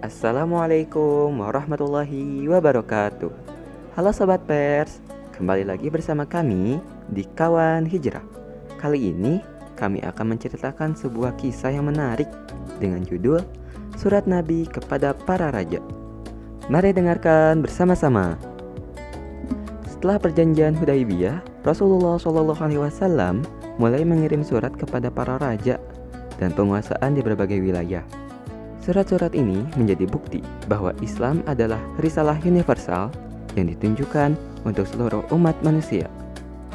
Assalamualaikum warahmatullahi wabarakatuh. Halo Sobat Pers, kembali lagi bersama kami di Kawan Hijrah. Kali ini kami akan menceritakan sebuah kisah yang menarik dengan judul Surat Nabi kepada Para Raja. Mari dengarkan bersama-sama. Setelah perjanjian Hudaibiyah, Rasulullah SAW mulai mengirim surat kepada para raja dan penguasaan di berbagai wilayah. Surat-surat ini menjadi bukti bahwa Islam adalah risalah universal yang ditunjukkan untuk seluruh umat manusia.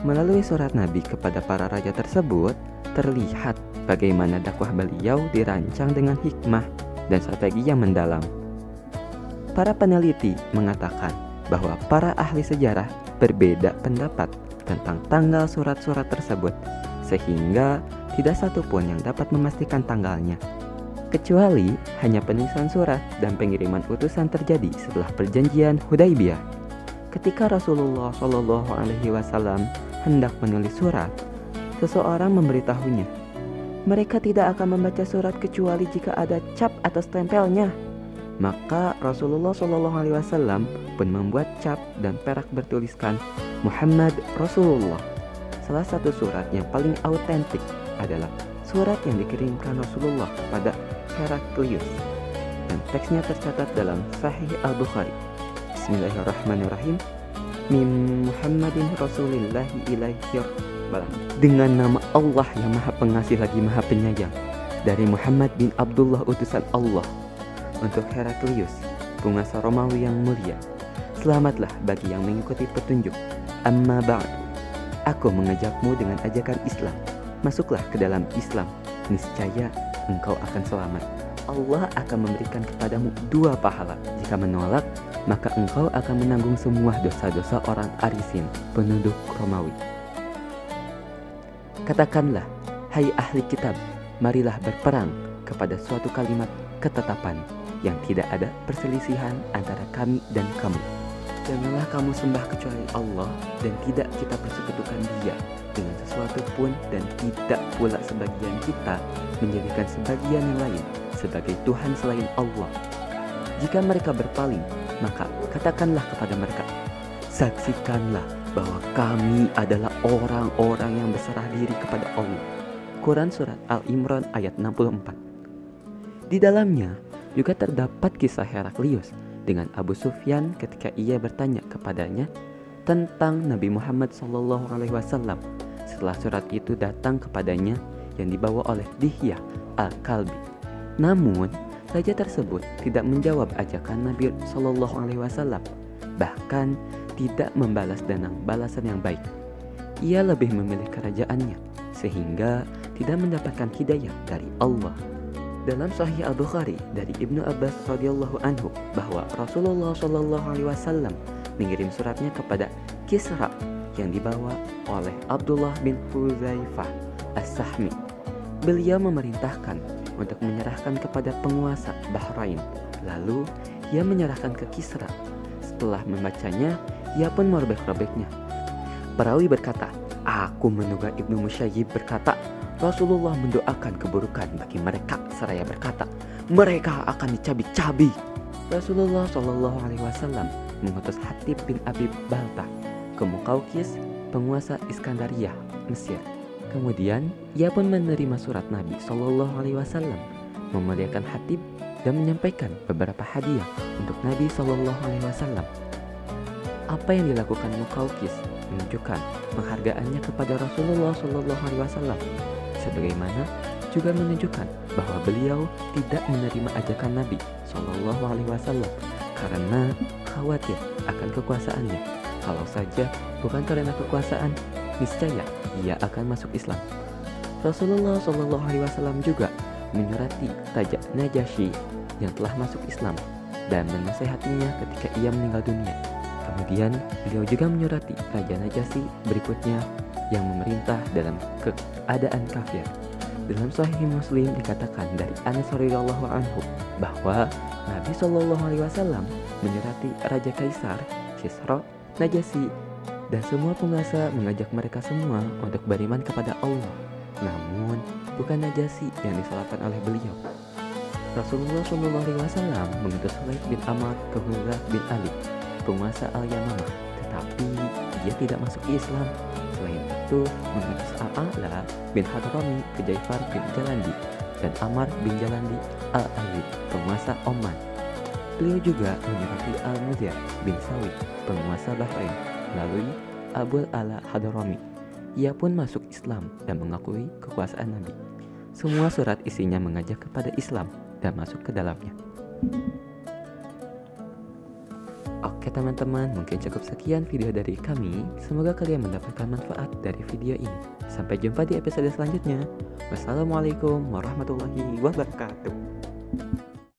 Melalui surat Nabi kepada para raja tersebut, terlihat bagaimana dakwah beliau dirancang dengan hikmah dan strategi yang mendalam. Para peneliti mengatakan bahwa para ahli sejarah berbeda pendapat tentang tanggal surat-surat tersebut, sehingga tidak satu pun yang dapat memastikan tanggalnya. Kecuali hanya penulisan surat dan pengiriman utusan terjadi setelah perjanjian Hudaibiyah. Ketika Rasulullah SAW hendak menulis surat, seseorang memberitahunya, mereka tidak akan membaca surat kecuali jika ada cap atau stempelnya. Maka Rasulullah SAW pun membuat cap dan perak bertuliskan Muhammad Rasulullah. Salah satu surat yang paling autentik adalah surat yang dikirimkan Rasulullah kepada Heraklius, dan teksnya tercatat dalam Sahih Al-Bukhari. Bismillahirrahmanirrahim. Min Muhammadin Rasulillahi ilaihi balam. Dengan nama Allah yang Maha Pengasih lagi Maha Penyayang, dari Muhammad bin Abdullah utusan Allah untuk Heraklius, penguasa Romawi yang mulia. Selamatlah bagi yang mengikuti petunjuk. Amma ba'du. Aku mengajakmu dengan ajakan Islam. Masuklah ke dalam Islam, niscaya engkau akan selamat. Allah akan memberikan kepadamu 2 pahala. Jika menolak, maka engkau akan menanggung semua dosa-dosa orang Arisin, penduduk Romawi. Katakanlah, hai ahli kitab, marilah berperang kepada suatu kalimat ketetapan yang tidak ada perselisihan antara kami dan kamu. Janganlah kamu sembah kecuali Allah, dan tidak kita persekutukan Dia dengan sesuatu pun, dan tidak pula sebagian kita menjadikan sebagian yang lain sebagai Tuhan selain Allah. Jika mereka berpaling, maka katakanlah kepada mereka, saksikanlah bahwa kami adalah orang-orang yang berserah diri kepada Allah. Quran Surat Al-Imran ayat 64. Di dalamnya juga terdapat kisah Heraklius dengan Abu Sufyan ketika ia bertanya kepadanya tentang Nabi Muhammad SAW setelah surat itu datang kepadanya yang dibawa oleh Dihyah Al-Kalbi. Namun raja tersebut tidak menjawab ajakan Nabi SAW, bahkan tidak membalas dengan balasan yang baik. Ia lebih memilih kerajaannya sehingga tidak mendapatkan hidayah dari Allah. Dalam Sahih Al-Bukhari dari Ibnu Abbas radhiyallahu anhu bahwa Rasulullah SAW mengirim suratnya kepada Kisra yang dibawa oleh Abdullah bin Huzaifah As-Sahmi. Beliau memerintahkan untuk menyerahkan kepada penguasa Bahrain. Lalu ia menyerahkan ke Kisra. Setelah membacanya, ia pun merobek-robeknya. Perawi berkata, aku menduga Ibnu Musayyib berkata, Rasulullah mendoakan keburukan bagi mereka seraya berkata, mereka akan dicabik-cabik. Rasulullah SAW mengutus Hatib bin Abi Baltah ke Muqawqis, penguasa Iskandariyah, Mesir. Kemudian ia pun menerima surat Nabi SAW, memuliakan Hatib dan menyampaikan beberapa hadiah untuk Nabi SAW. Apa yang dilakukan Muqawqis menunjukkan penghargaannya kepada Rasulullah SAW, sebagaimana juga menunjukkan bahwa beliau tidak menerima ajakan Nabi SAW karena khawatir akan kekuasaannya. Kalau saja bukan karena kekuasaan, niscaya ia akan masuk Islam. Rasulullah SAW juga menyurati Raja Najasyi yang telah masuk Islam dan menasehatinya ketika ia meninggal dunia. Kemudian beliau juga menyurati Raja Najasyi berikutnya yang memerintah dalam keadaan kafir. Dalam Sahih Muslim dikatakan dari Anas radhiyallahu anhu bahwa Nabi SAW menyurati Raja Kaisar, Kisra, Najasyi, dan semua penguasa mengajak mereka semua untuk beriman kepada Allah. Namun bukan Najasyi yang disalahkan oleh beliau. Rasulullah SAW mengutus Khalid bin Amr ke Hurrah bin Ali, penguasa Al-Yamamah, tetapi dia tidak masuk Islam. Selain itu, mengutus Al-A'la bin Hadrami ke Jaifar bin Jalandi dan Ammar bin Jalandi Al-Azid, penguasa Oman. Beliau juga menyurati Al-Muzir bin Sawi, penguasa Bahrain, melalui Abul Ala Hadrami. Ia pun masuk Islam dan mengakui kekuasaan Nabi. Semua surat isinya mengajak kepada Islam dan masuk ke dalamnya. Oke teman-teman, mungkin cukup sekian video dari kami. Semoga kalian mendapatkan manfaat dari video ini. Sampai jumpa di episode selanjutnya. Wassalamualaikum warahmatullahi wabarakatuh.